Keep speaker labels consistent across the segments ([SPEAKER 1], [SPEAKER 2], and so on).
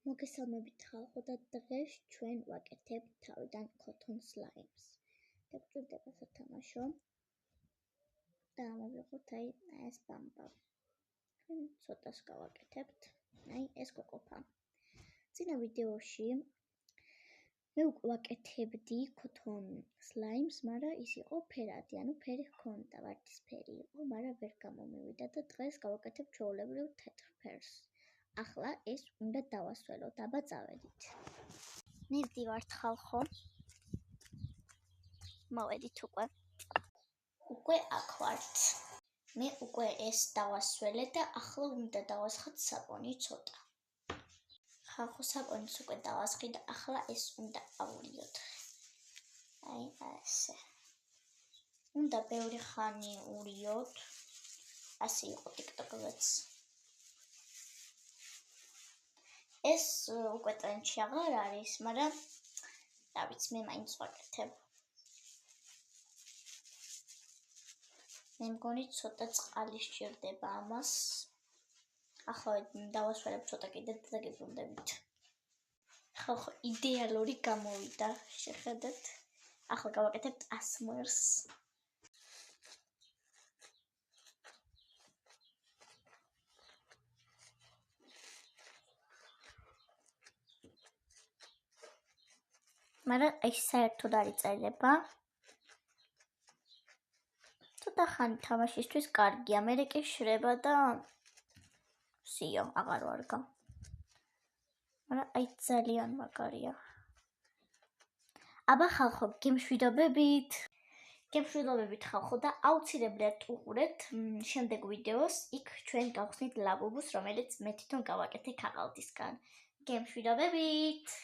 [SPEAKER 1] მოგესალმებით ხალხო და დღეს ჩვენ ვაკეთებთ თავიდან cotton slimes. Დაგჭირდება სათამაშო და მოვიღოთ ეს ბამბა. ჩვენ ცოტას გავაკეთებთ. ეს გოყოფა. წინა ვიდეოში მე უკვე ვაკეთებდი cotton slimes, მაგრამ ის იყო ფერადი, ანუ ფერი ჰქონდა, ვარდისფერი იყო, მაგრამ ვერ გამომივიდა და დღეს გავაკეთებ ჩვეულებრივ თეთრ ფერს. ახლა ეს უნდა დავასველოთ, აბა წავედით. მივდივართ ხალხო. მოვედით უკვე აქ ვართ. მე უკვე ეს დავასველე და ახლა უნდა დავასხოთ საპონი ცოტა. ხალხო საპონიც უკვე დავასხი და ახლა ეს უნდა ავურიოთ. ესე. უნდა ბევრი ხანი ურიოთ. ასე იყო TikTok-ზეც. ეს უკვე ტრენდში აღარ არის, მაგრამ რა ვიცი, მე მაინც ვაკეთებ. მე მგონი ცოტა წყალი სჭირდება ამას. ახლა დავასვენებ ცოტა კიდე და გიბრუნდებით. ხალხო, იდეალური გამოვიდა, შეხედეთ. ახლა გავაკეთებთ ასმერს. მაგრამ ეს საერთოდ არ იწერება. ცოტა ხანი თამაშისთვის კარგია, მერე კი შრება და სიო, აღარ ვარგა. მაგრამ ძალიან მაგარია. აბა ხალხო, გემშვიდობებით ხალხო და აუცილებლად უყურეთ შემდეგ ვიდეოს, იქ ჩვენ გავხსნით ლაბუბუს, რომელიც მე თვითონ გავაკეთე ქაღალდისგან. გემშვიდობებით!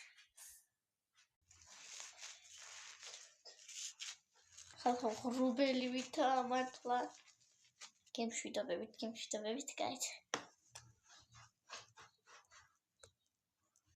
[SPEAKER 1] ხალხო, ღრუბელი ვითაა მართლა. გემშვიდობებით, გაით.